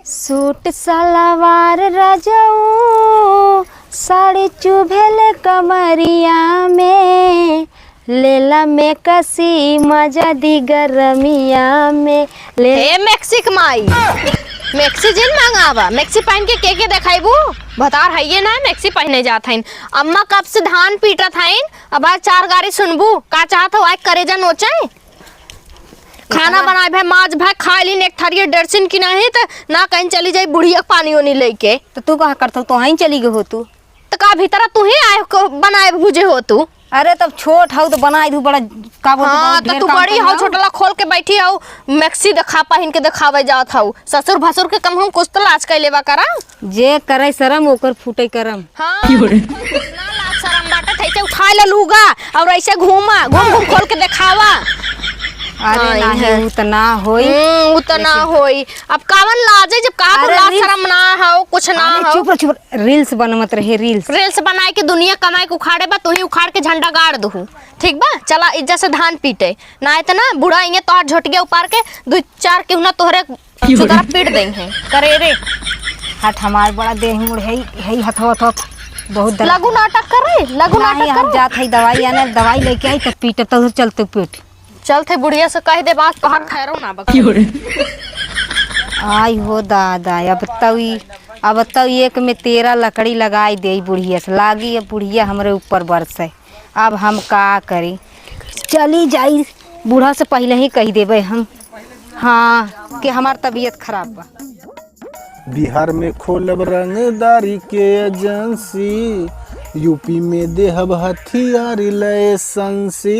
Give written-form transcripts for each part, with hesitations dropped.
Suit salwar रजऊ साड़ी चुभेल कमरिया में लेला में कसी मजा दी गरमिया में ले ए मैक्सी कमाई मैक्सी जिन मंगावा मैक्सी पहन के देखाइबू बतार है ये ना मैक्सी पहने जात हईन अम्मा कब से धान पीटत हईन अब आज 4 गाड़ी सुनबू का चाहत हो आज करेजा नोचे खाना बनाए भाई माज भाई खा ली एक थारी डरसिन की नहीं तो ना कहीं चली जाई बुढ़िया पानी ओनी लेके तो तू कहा करता तो वहीं चली गई हो तू तो का भीतर तू ही आए को बनाए बुझे हो तू अरे तब छोट हो तो बनाई दू बड़ा का बोल हाँ तो तू बड़ी हो छोटला खोल के बैठी हो मैक्सी दिखा पहिन के दिखावे जात हो ससुर भसुर के कम हम कुछ तो लाज कर लेवा करा जे करे शरम ओकर फूटे करम हाँ ना लाज शरम बाटे थैसे उठा ले लूगा और ऐसे घूमा घूम घूम खोल के दिखावा अरे नहीं उतना होई उतना होई अब कावन लाजे जब का तो लाज शरम ना हो कुछ ना हो चुप चुप रील्स बनमत रहे रील्स बनाए के दुनिया कमाए के उखाड़े बा तू ही उखाड़ के झंडा गाड़ दू ठीक बा चला इज्जत से धान पीटे ना है तो ना बुढ़ा इंगे तोहर झोटिया उपार के 2-4 केहू ना तोहरे सुतरा पीट देंगे करे रे हट हमार बड़ा देह मुड़ है हथवा तो बहुत लगू नाटक कर रे लगू नाटक हम जात है दवाई आने दवाई लेके आई तब पीटे तो चलते पीट चलते बुढ़िया से कह दे बात तोहर खैरो ना बक आई हो दादा अब तो एक में 13 लकड़ी लगाई दे बुढ़िया से लागी अब बुढ़िया हमरे ऊपर बरसे अब हम का करी चली जाई बूढ़ा से पहले ही कह देवे हम हाँ कि हमार तबीयत खराब बा बिहार में खोलब रंगदारी के एजेंसी यूपी में देहब हथियार लाइसेंसी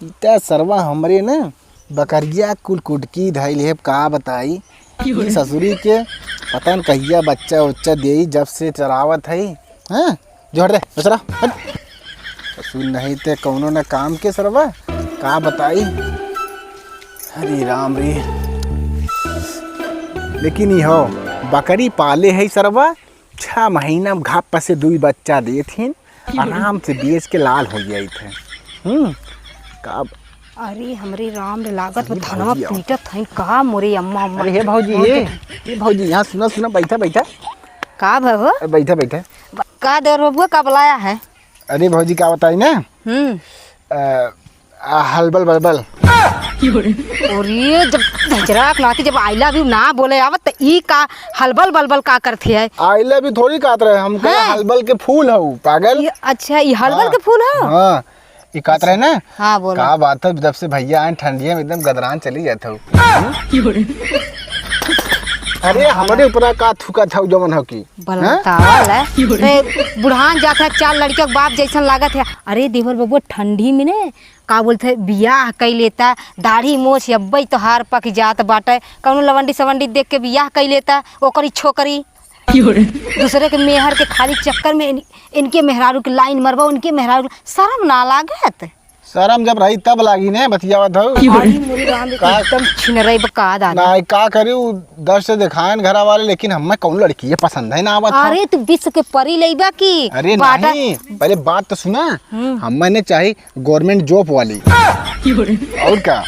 इतना सरवा हमरे न बकरिया कुल कुटकी धैल है का बताई ससुरी के पता न कहिया बच्चा उच्चा दे जब से चरावत है हाँ जोड़ दे दूसरा ससुर नहीं ते कौनो न काम के सरवा का बताई हरे राम रे लेकिन हो बकरी पाले है सरवा 6 महीना घाप से 2 बच्चा दे थे आराम से बेच के लाल हो गई थे अरे हमरे राम रे लागत में धनवा पीटत है का मोरे अम्मा अरे हे भौजी ये भौजी यहाँ सुना बैठा का भव बैठा का देर बबुआ का बुलाया है अरे भौजी का बताई ना हलबल बलबल और ये जब धजराक नाती जब आई लव यू ना बोले आवत तो ई का हलबल बलबल का करती है आई लव यू थोड़ी काट रहे हम हलबल के फूल हो पागल अच्छा ये हलबल के फूल हो हाँ ये काट रहे ना हाँ बोलो का बात है जब से भैया आए ठंडिया में एकदम गदरान चली जाता हूँ अरे हमारे ऊपर का थूका था जमन हो की बतावल है बुढ़ान जाता है 4 लड़कियों के बाप जैसा लागत है अरे देवर बबुआ ठंडी में ने का बोलते बियाह कई लेता दाढ़ी मोछ अब्बई तो हार पक जात बाटे कौनो लवंडी सवंडी देख के बियाह कई लेता ओकरी छोकरी दूसरे के मेहर के खाली चक्कर में इनके मेहरारू की लाइन मरबा उनके मेहरारू शर्म ना लागत शर्म जब रही तब लागी ने बतियावत हो एकदम छिनरई बका दादा ना का करियो 10 से दिखाएन घरा वाले लेकिन हमें कौन लड़की है पसंद है ना आवत अरे तू विश्व के परी लेबा की अरे नहीं पहले बात तो सुना हमें ने चाहिए गवर्नमेंट जॉब वाली और क्या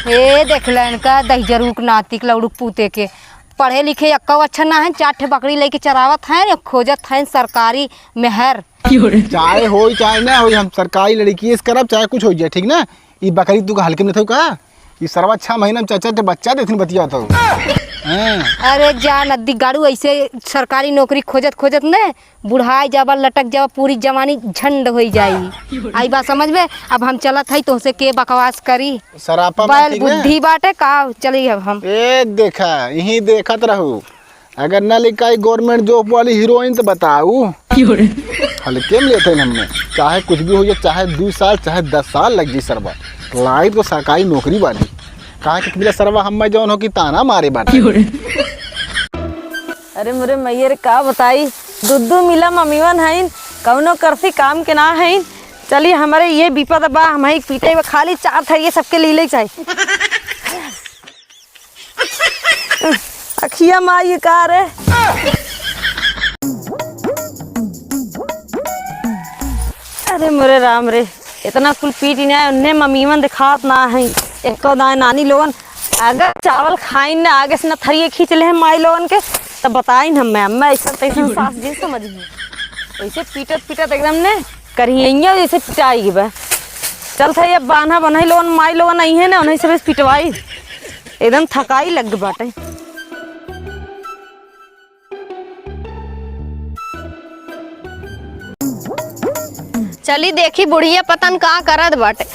ए देखलन का दहजरूक नातिक लौड़ू पूते के पढ़े लिखे अक्का अच्छा ना है 4 बकरी लेके चरावत है खोजत है सरकारी मेहर चाहे हो चाहे ना हो हम सरकारी लड़की इस करब चाहे कुछ हो जाए ठीक ना ये बकरी तू हल्के में थे का ये सरवा 6 महीना में चाचा बच्चा देखने बतिया तो अरे जा नदी गाड़ू ऐसे सरकारी नौकरी खोजत ने बुढ़ाई जाबा लटक जाबा पूरी जवानी झंड हो जाई आई बात समझ में अब हम चलत है तो से के बकवास करी सरापा बैल बुद्धि बाटे का चली अब हम ए देखा यही देखत रहू अगर ना लिखाई गवर्नमेंट जॉब वाली हीरोइन तो बताऊ हल्के में लेते हमने चाहे कुछ भी हो जाए चाहे 2 साल चाहे 10 साल लग जाए सरवा लाई तो सरकारी नौकरी वाली कहा कि मेरा सरवा हम जौन हो कि ताना मारे बाटे अरे मोरे मैयर का बताई दूध मिला मम्मीवन है कौनो करती काम के ना है चलिए हमारे ये विपद बा हम पीटे खाली 4 थरिये सबके लीले चाहिए अखिया माँ ये कार है अरे मोरे राम रे इतना कुल पीट ही ना उन्हें मम्मीवन दिखात ना है एक तो नानी लोगन अगर चावल खाई ना आगे से ना थरिये खींच ले हैं माई लोगन के तब बताई न मैं ऐसा तैसा सास जी समझी ऐसे पीटत पीटत एकदम ने करिए जैसे पिटाई बा चल था ये बान्हा बनाई लोगन माई लोगन आई है ना उन्हें से पिटवाई एकदम थकाई लग गई बाटे। चली देखी बुढ़िया पतन का करत बाटे।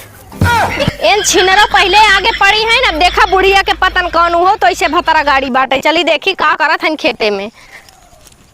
इन छिनरो पहले आगे पड़ी है ना, देखा बुढ़िया के पतन कौन हो तो ऐसे भतरा गाड़ी बाटे। चली देखी का करत हन खेते में।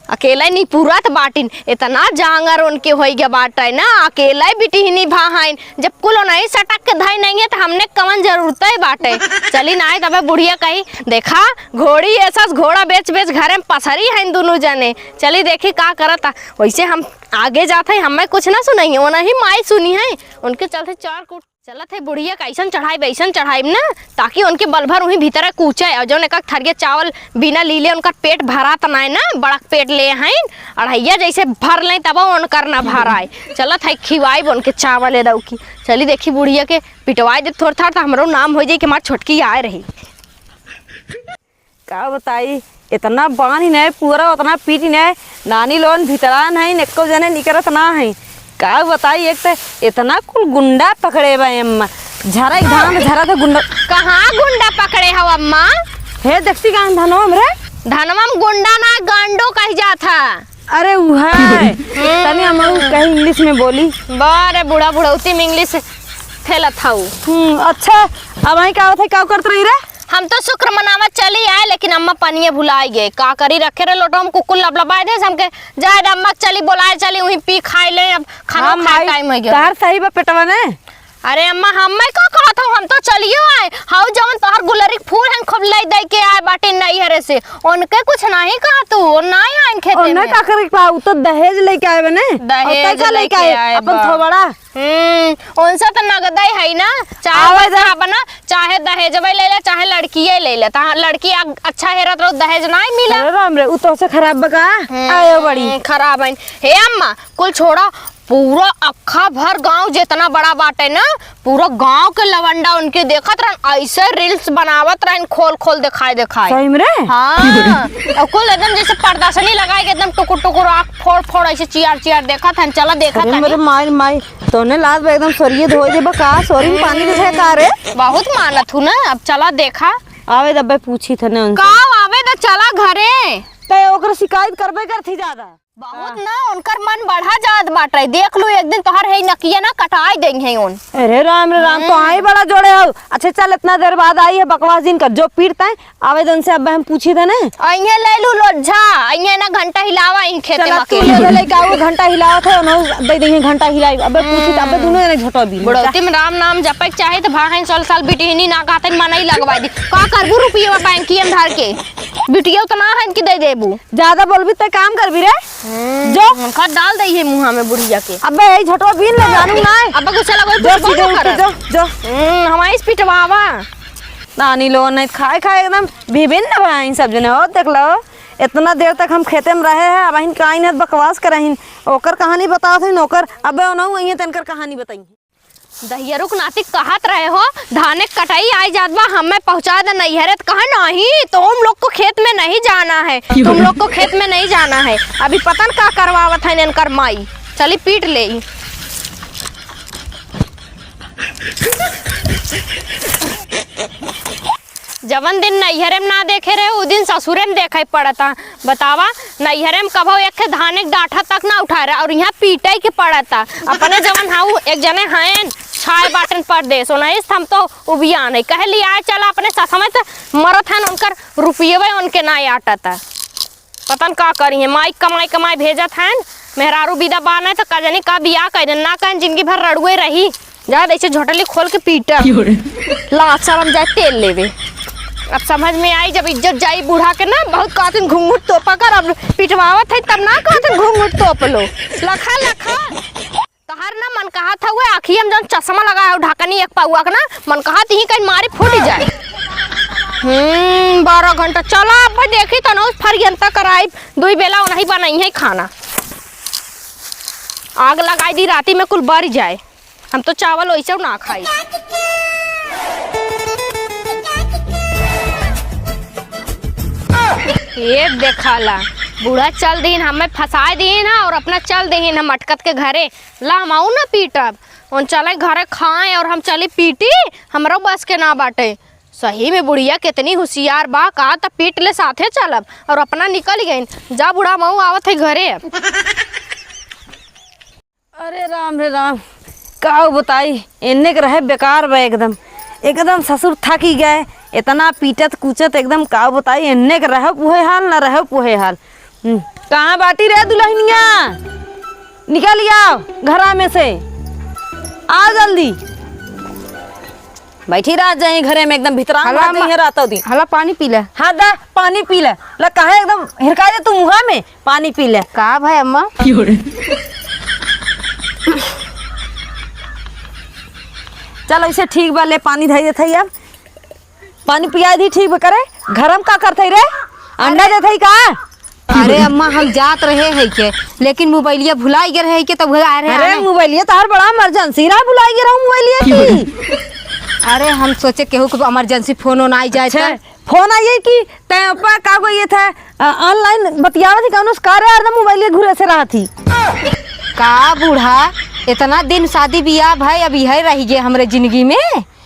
अकेला नहीं पूरत बाटिन, इतना जांगर उनके हो गया बाटे ना, अकेला बिटी ही नहीं भाइन। जब कुल नहीं सटक के धाई नहीं है तो हमने कवन जरूरत है बाटे। चली ना तब बुढ़िया कही देखा घोड़ी ऐसा घोड़ा बेच बेच घरे में पसरी है दोनों जने। चली देखी का करता। वैसे हम आगे जाते हैं, हमें कुछ ना सुनाई वो नहीं माई सुनी है उनके चलते चार कूट चलत है। बुढ़िया कैसन चढ़ाई बैसन चढ़ाई ना ताकि उनके बल भर वहीं भीतर कूचे और जो ने थरिया चावल बिना लीले उनका पेट भरा तना ना बड़ा पेट ले हैं अढ़ैया जैसे भर लें तब उनकर ना भराए। चलत है खिवाई उनके चावल दऊ की। चली देखी बुढ़िया के पिटवाई दे थोड़ा था तो हमारो नाम हो जाए कि हमारी छोटकी आए रही। का बताई इतना बानी नहीं पूरा उतना पीटी नहीं नानी लोन भीतरा नहीं एको जने निकलत ना है। का बताई एक तो इतना कुल गुंडा पकड़े बा अम्मा झरा धान झरा तो गुंडा कहाँ गुंडा पकड़े हो अम्मा? हे देखती का धनो हमरे धनवा में गुंडा ना गांडो कह जाता। अरे वो है तनी हम कहीं इंग्लिश में बोली बारे बुढ़ा बुढ़ौती में इंग्लिश फैलत था। अच्छा अब वही क्या करते रही रे? हम तो शुक्र मनावत चली आए लेकिन अम्मा पनिये भुलाई गए का करी रखे रे लोटो हम कुकुल लबलबाए दे हमके जाए अम्मा चली बोलाए चली वहीं पी खाई ले अब खाना खाए टाइम हो गया। तार सही बा पेटवा ने। अरे अम्मा हमें का कहत हूं हम तो चलियो आए हाउ जवन तोहर गुलरी फूल हम खूब ले दे के आए बाटे नहीं हरे से उनके कुछ नहीं कहा तू नहीं आइन खेते में। उन्हें का करे पाऊ तो दहेज लेके आए बने दहेज का लेके आए अपन थोड़ा उनसे तो नगदाई है ना चाहे बना चाहे दहेज ले ले चाहे लड़की ले ले लड़की अच्छा हेरत रहो दहेज नहीं मिला। राम रे उ तो से खराब बका आयो बड़ी खराब है। हे अम्मा कुल छोड़ा पूरा अखा भर गांव जितना बड़ा बाटे ना पूरा गांव के लवंडा उनके देखत रहन ऐसे रील्स बनावत रहन खोल खोल दिखाए सही में रे। हाँ और कुल एकदम जैसे प्रदर्शनी लगाए के एकदम टुकुर टुकुर आँख फोड़ फोड़ ऐसे चियार चियार देखत हन। चला देखत हन मेरे माई तोने लाद में एकदम सरिये धोए दे बका सोरी में पानी के का रे बहुत मानत हूँ ना। अब चला देखा आवे दब्बे पूछी थे उनसे का आवे तो चला घरे ते ओकर शिकायत करबे करथी ज्यादा बहुत ना उनकर मन बढ़ा जात बाटे। देख लो एक दिन तोहर है नकिया ना कटाई देंगे उन। अरे राम रे राम तो आई बड़ा जोड़े हो। अच्छा चल इतना देर बाद आई है बकवास दिन का जो पीटता है आवेदन से अब हम पूछी थे ना अइहे ले लू लोझा अइहे ना घंटा हिलावा इन खेते में तू ले ले का वो घंटा हिलावा थे ना दे देंगे घंटा हिलाई अबे पूछी अबे दोनों जने झटो दी बुढ़ौती में राम नाम जपे चाहे तो भाई साल साल बिटिहनी ना कहते मनई लगवा दी का करबू रुपया बैंकिया में धर के बिटिया तो ना है कि दे देबू ज्यादा बोलबी तो काम करबी रे जो खा डाल दई है मुंह में बुढ़िया के। अबे ए झटवा बीन ले जानू ना अबे कुछ लगो जो हमारी पिटवावा नानी लोग नहीं खाए एकदम विभिन्न भाई सब जने हो देख लो इतना देर तक हम खेते में रहे हैं अब काइन है बकवास करहिन ओकर कहानी बताओ थे नौकर अबे ओनहु अइए तनकर कहानी बताई दहियरुक नातिक कहत रहे हो धाने कटाई आई जात बा हमें पहुंचा दे नहीं है कहा नहीं तुम लोग को खेत में नहीं जाना है तुम लोग को खेत में नहीं जाना है। अभी पता का करवावत है इनकर माई चली पीट ले। जवन दिन नैहरे में ना देखे रहे उस दिन ससुरे में देखे पड़ता। बतावा नैहरे में कभो एक धाने डाठा तक ना उठा रहा और यहाँ पीटे के पड़ता। अपने जवन हाउ एक जने हैं छाए बाटन परदेश नहीं हम तो उबिया नहीं कह लिया चला अपने समय से मरत है उनकर रुपये उनके ना आटता। पतन का करी है माई कमाई कमाई भेजत है मेहरारू विदा बान है तो कजनी का बिया कह ना कह जिंदगी भर रड़ुए रही जा ऐसे झोटली खोल के पीटा लात शरम जाए तेल लेवे। अब समझ में आई जब इज्जत जाई बूढ़ा के ना बहुत कहते घूंघट तोपा कर अब पिटवावत है तब ना कहते घूंघट तोप लो लखा लखा तोहर ना मन कहा था वो आखिर हम जब चश्मा लगाया ढाकनी एक पाउआ का ना मन कहा थी कहीं मारी फूट जाए। 12 घंटा चला अब देखी तो ना फरियंता कराई 2 बेला नहीं बनाई है खाना आग लगाई दी राती में कुल बढ़ जाए हम तो चावल वैसे ना खाई। ये देखाला बूढ़ा चल दीन हमें फंसा दीन और अपना चल दीन हम अटकत के घरे ला हम आऊ ना पीटब उन चले घरे खाएं और हम चली पीटी हमरो बस के ना बाटे। सही में बुढ़िया कितनी होशियार बा का त पीट ले साथे चलब और अपना निकल गई। जा बूढ़ा मऊ आवत है घरे। अरे राम रे राम का बताई इन्ने के रहे बेकार बा एकदम एकदम ससुर थक ही गए इतना पीटत कूचत एकदम का बताई इन्ने के रहे पुहे हाल ना रहे पुहे हाल। कहाँ बाटी रे दुल्हनिया निकल आओ घरा में से आ जल्दी बैठी रह जाए घरे में एकदम भीतर हला पानी पी ले। हाँ दा पानी पी ले ला कहे एकदम हिरका दे तू मुहा में पानी पी ले का भाई अम्मा चल ऐसे ठीक बा ले पानी धई देते अब पानी पिया दी ठीक बा करे घरम का करते रे अंडा देते का। अरे अम्मा हम जात रहे है के लेकिन मोबाइलिया भुलाई गए है के तब आ रहे। अरे मोबाइलिया तार बड़ा इमरजेंसी रहा भुलाई गया हूं मोबाइलिया की। अरे हम सोचे केहू को इमरजेंसी फोन ऑन आई जाए अच्छा फोन आइए कि तय अपा का को ये था ऑनलाइन बतियावा थी कौन उसका रे यार मोबाइलिया घुरे से रहा थी का बूढ़ा इतना दिन शादी बियाह भाई अब यही रही गे हमरे जिंदगी में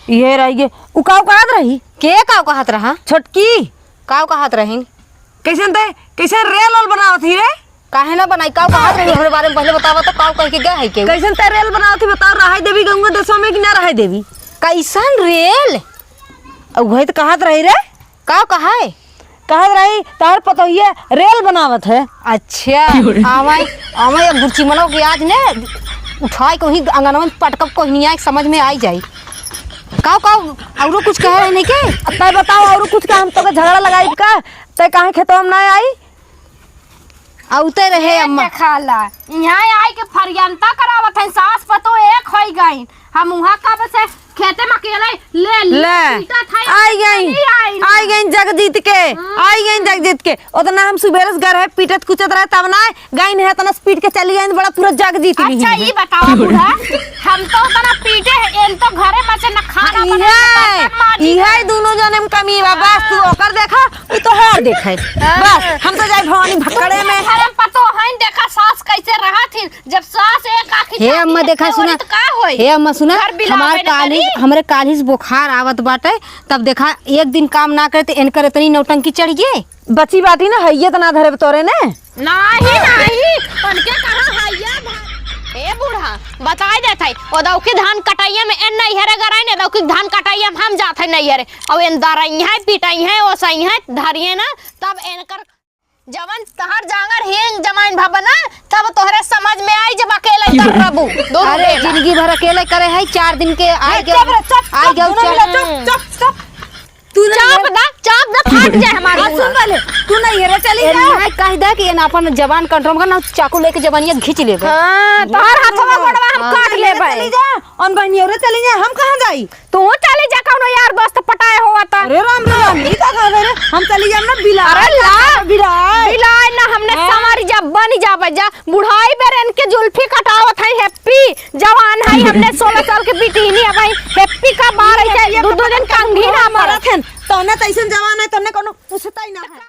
ये रही गे उकाव कहत रही के काव कहत रहा छोटकी काव कहत रही कैसे रेल ओल बनावत ही रे काहे ना बनाई काव कहत रही हमरे बारे में पहले बतावा तो काव कह के गए है के कैसे ते रेल बनावत ही बताओ रहा देवी गंगा देशों में कि ना रहा देवी कैसन रेल अब वही तो कहत रही रे काव कहा है कहत रही तार पता ही है रेल बनावत है। अच्छा आवाई आवाई अब गुरची मनो के आज ने उठाई को ही अंगनवा में पटकब को नहीं आई समझ में आई जाई काव काव औरो कुछ कह रहे नहीं के तय बताओ और कुछ का हम तो झगड़ा लगाई का तय काहे खेतवा में ना आई औते रहे अम्मा खाला यहाँ आई के फरियंता करावत है सास पतो एक होई गई हम वहाँ कब से खेते में अकेले ले आई गई जग जीत के आई गई जग जीत के उतना हम सुबेरस घर है पीटत कुचत रहे तब ना गई है तना स्पीड के चली गई बड़ा पूरा जग जीत ली। अच्छा ये बताओ बूढ़ा हम तो उतना पीटे हैं इन तो घरे बचे न खाना बनाए इहे दोनों जने में कमी बा बस तू ओकर देखा उ तो है देखे बस हम तो जाई भवानी भक्कड़े में घरे पतो है देखा सास कैसे रहा थी जब सास एक आखिर हे अम्मा देखा सुना का होई हे अम्मा सुना हमार हमरे कालिस बुखार आवत बाटे तब देखा एक दिन काम ना करे तो इनकर इतनी नौटंकी चढ़ गए बची बाटी ना हइये तो ना धरे तोरे ने नहीं उनके कहा हइया ए बूढ़ा बताई देत है ओ दौकी धान कटाइया में एन नहीं हेरे गराई ने दौकी धान कटाइया में हम जात है नहीं हेरे और एन दरई है पिटाई है ओ सही है धरिए ना तब एनकर जवन तहर जांगर हेंग जमाइन भबना तब तोहरे समझ में आई जब अकेले कर रहबू दो अरे जिंदगी भर अकेले करे है 4 दिन के आई गए चुप तू चाप ना फाट जाए हमारा सुन वाले तू नहीं हेरे चली जा नहीं कह दे कि ना अपन जवान कंट्रोल करना चाकू लेके जवानिया खींच लेबे। हां तोहर हाथवा गोड़वा हम काट लेबे चली जा अन बहनी औरे चली जा हम कहां जाई तू चली जा कौनो यार दोस्त पटाए होवा त अरे राम ई का कह रे हम चली जाम ना बिला अरे ला बिला ना हमने समारी जा बन जाबे जा बुढ़ाई बेर इनके जुल्फी कटावत है हैप्पी जवान है हमने 16 साल के बिटिनी है भाई हैप्पी का बार है दो दिन कंघी ना मरत है तोने तैसन जवान है तोने कोनो पूछता ही ना है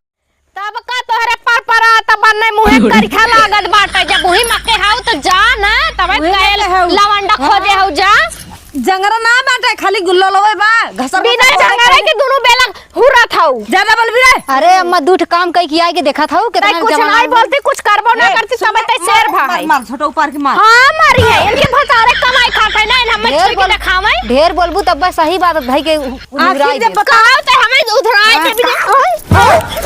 तब का तोहरे पर त बन्ने मुहे करखा लागत बाटे जब वही मके हाउ त जा ना तब कहे लवंडा खोजे हाउ जा जंगरा ना बाटे खाली गुल्लो लवे बा घसर बिना जंगरे के दोनों बेला हुरा थाऊ ज्यादा बोल भी रे अरे अम्मा दूठ काम कई की आई के देखा था कितना कुछ नहीं बोलती कुछ करबो ना करती सब ते शेर भाई मार छोटा ऊपर के मार हां मारी है इनके भतारे कमाई खाते ना हम मछली के दिखावे ढेर बोलबू तब बस सही बात भाई के उधराई जब बताओ तो हमें उधराए के भी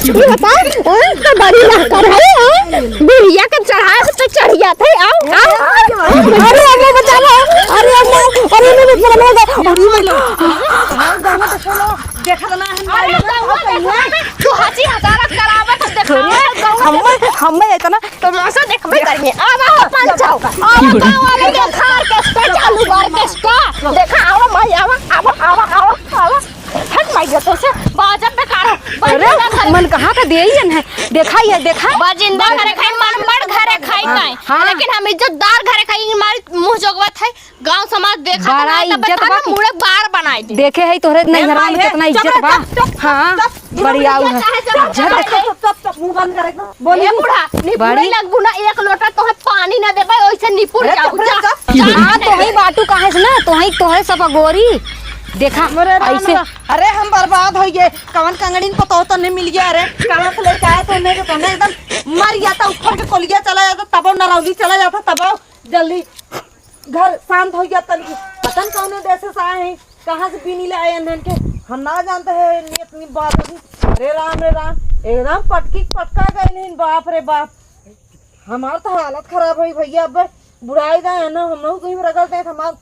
ये बता ओए तो बड़ी लहकर है बुढ़िया के चढ़ाए तो चढ़ जाते आओ अरे अम्मा बचा लो अरे अम्मा अरे देखा ना तू हंसी हजारत करावे तो देखा हम इतना तमाशा देखबे करिए आवा अपन जाओ आवा गांव वाले के खार के स्टा चालू बार के स्टा देखा आवा भाई आवा हट माई तो से बाजा पे कारो अरे मन कहाँ का दे ही है देखा ही है देखा बाजिंदा घरे खाई मन बड़ घरे खाई नहीं लेकिन हम इज्जतदार घरे खाई हमारी मुंह जोगवत है गांव समाज देखा बड़ा इज्जत बा मुड़े बार बनाई दे देखे है तोहरे नहीं घर में कितना इज्जत बा हां बढ़िया है मुंह बंद कर एकदम बोली ए बुढ़ा निपुण बड़ी- लगबू ना, एक लोटा तोहे पानी ना देबे ओइसे निपुण अरे जाऊ चुप जा। रह, हाँ तो ही बाटू काहे से ना तो है सब गोरी देखा ऐसे अरे हम बर्बाद हो गए कवन कंगड़ीन को तो नहीं मिल गया। अरे कहाँ से लेके आए तो नहीं तो नहीं एकदम मर जाता, उठकर के कोलिया चला जाता, तब नरौली चला जाता, तब जल्दी घर शांत हो गया। तन पता नहीं कौन देश से आए हैं, कहाँ से पीनी लाए इन्हन के हम ना जानते हैं। इतनी बात होगी। रे राम एकदम पटकी पटका गए नहीं, बाप रे बाप। हमार तो हालत खराब हुई भैया। अब बुढ़ाई गए ना, हम लोग कहीं रगड़ते हैं, हमार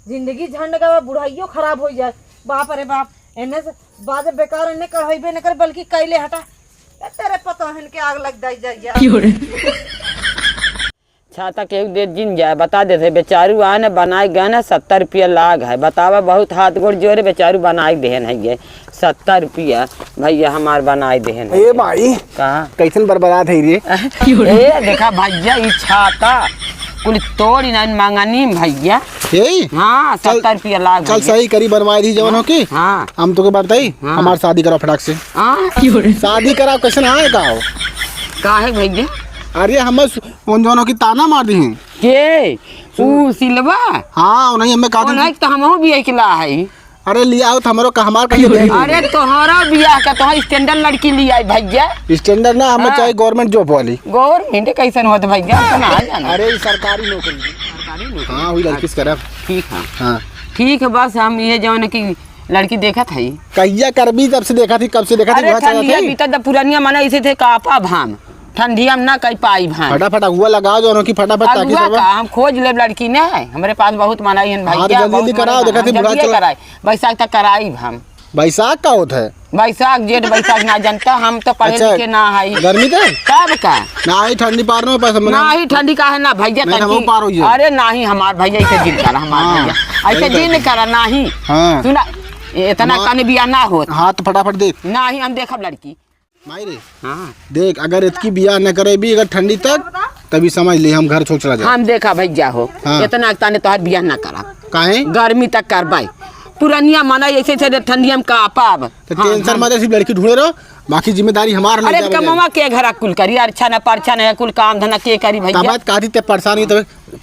जिंदगी झंड का बुढ़ाइयो खराब हो जाए। बाप रे बाप, इन्हें से बाजे बेकार इन्हें कढ़ाई न कर बल्कि कैले हटा तेरे पता है इनके आग लग जाए। छाता के दे जिन जाए बता देते बेचारू आ न बनाए गए ना 70 रुपया लाग है। बतावा बहुत हाथ गोड़ जोरे बेचारू बनाए देहन है ये 70 रुपया भैया हमार बनाए देहन है। ए भाई कहा कैसन बर्बाद है रे। ए देखा भैया ई छाता कुल तोड़ी ना मांगनी भैया। ए हाँ 70 रुपया लाग चल भैया। सही करी बनवाई थी जवन हो की। हाँ हम तो के बात बताई हाँ। हमार शादी कराओ फटाक से। हाँ शादी कराओ कैसे ना आए का काहे भैया अरे हम उन दोनों की ताना मार दी हैं। के ऊ सिलवा हाँ उन्हें हमें कहा ओनाई तो हमहू भी अकेला है। अरे लिया आओ तो हमारो का हमार कहिए दे अरे तोहरा बियाह का तो स्टैंडर्ड लड़की लिया है भैया। स्टैंडर्ड ना हमें हाँ। चाहिए गवर्नमेंट जॉब वाली। गवर्नमेंट कैसन होत भैया अपना जाना। अरे ये सरकारी नौकरी हाँ वही लड़की से करब। ठीक है हाँ ठीक है बस हम ये जौन की लड़की देखा था कहिया करबी तब से देखा थी कब से देखा थी अरे वहाँ चला ठंडिया थी बीता पुरानिया मना ऐसे थे कापा भाम ठंडिया में ना कह पाई भाम फटाफट हुआ लगाओ दोनों की फटाफट ताकि अगुआ सब का हम खोज ले लड़की ने हमारे पास बहुत मनाई है हाँ, तो भैया जल्दी बहुत जल्दी कराओ, मनाई, देखा थी हम बुरा जल्दी चला। कराई बैसाख तक कराई हम बैसाख का होता है। बैसाख जेठ बैसाख ना जनता हम तो पढ़े अच्छा, लिखे ना है गर्मी थे कब का ना ही ठंडी पार में पैसा ना ही ठंडी का है ना भैया नहीं, तनकी- हम पार होइए। अरे ना ही हमार भैया ऐसे जिद करा हमार हाँ, भैया ऐसे सही जिद करा ना ही हाँ सुना इतना कने बिया ना होत हाँ तो फटाफट देख ना ही हम देखब लड़की माई रे हाँ देख अगर इसकी बियाह न करे भी अगर ठंडी तक तभी समझ ले हम घर छोड़ चला जाए। हम देखा भैया हो हाँ। इतना ताने तोहर बियाह ना करा काहे गर्मी तक करबाई पुरानिया माना ऐसे ऐसे ठंडिया में का पाब तो टेंशन मत सिर्फ लड़की ढूंढे रहो बाकी जिम्मेदारी हमार अरे कमावा के घर कुल करी अच्छा न परछा न कुल काम धंधा के करी भैया बात काटी ते परेशानी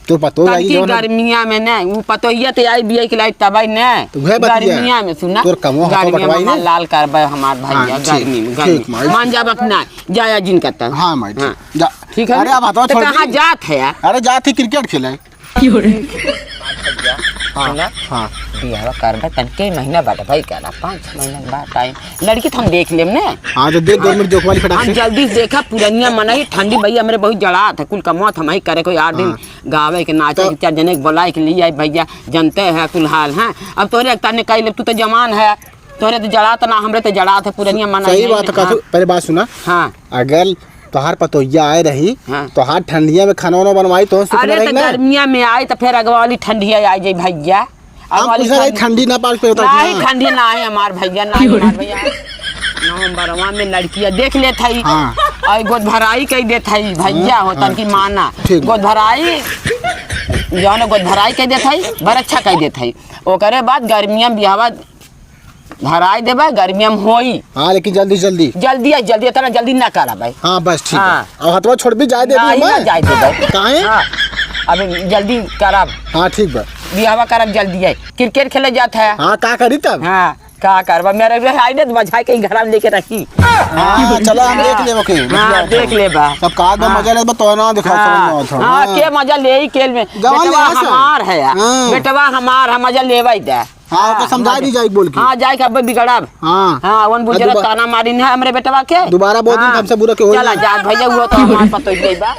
तो पतो तनकी गर्मिया में न वो पतोहिया ते आई बिया के लाई तबाई न तो वह बतिया। गर्मिया में सुना तोर कमो हाथों गर्मिया बटवाई में ने। लाल करबे हमार भैया हाँ, ठीक, गर्मी में ठीक, माई। मान जाबक ना जाया जिन करता हाँ माई हाँ। ठीक जा ठीक है अरे अब हथवा तो छोड़ कहाँ दी। जात है यार अरे जाती क्रिकेट खेले सुना हाँ बियाह करबे तनके महीना बाद भाई करा 5-6 महीना के बाद आई लड़की तो हम देख लेम ने हाँ तो देख गवर्नमेंट जॉब वाली फटाक हम से जल्दी से देखा पुरानिया मनाई ठंडी भैया हमरे बहुत जड़ा था कुल कमौत हम ही करे कोई 8 दिन गावे के नाचे के 4 जने के बुलाए के लिए आई भैया जानते हैं कुल हाल हैं अब तोरे एक ताने कह ले तू तो जवान है तोरे तो जड़ा था ना हमरे तो जड़ा था पुरानिया मनाई सही बात है पहले बात सुना हाँ अगर तोहार पतोहिया आए रही हाँ। तो हाथ ठंडिया में खाना वाना बनवाई तो सुख अरे रही तो ना गर्मिया में आई तो फिर अगवा वाली ठंडिया आ जाई भैया हम पूछा रही ठंडी ना पाल पे होता नहीं ठंडी ना है हमार भैया ना है हमार भैया नवंबरवा में लड़कियां देख ले थई हाँ। और गोद भराई कह दे थई भैया होतन की माना ठीक। गोद भराई जौन गोद भराई कह दे थई बड़ अच्छा कह दे थई ओकरे बाद गर्मिया में बिहावा भराई देबा गर्मिया में होई हाँ लेकिन जल्दी जल्दी जल्दी जल्दी इतना जल्दी ना करा भाई हाँ बस ठीक हाँ। है और हथवा छोड़ भी जाए दे नहीं ना जाए दे भाई काहे हाँ अब जल्दी करब हाँ ठीक बा बिहावा करब जल्दी है क्रिकेट खेले जाता है हाँ का करी तब हाँ का करबा मेरे आइडे बजाय के घर में लेके रखी हाँ चलो हम देख ले ओके हाँ देख ले बा सब का दो मजा ले तो ना दिखाओ हाँ, समझ में हाँ के मजा ले ही खेल में जवान बेटवा ले ऐसे। हमार है यार हाँ। बेटवा हमार है मजा लेवा ही दे हाँ ओके समझा दी जाए बोल के हाँ जाए के अब बिगड़ब हाँ हाँ वन बुझे दोबा- ताना मारी है हमरे बेटवा के दोबारा बहुत दिन हाँ। हमसे बुरा के होई चला ना। जा भैया हुआ तो हमार पतो ही बा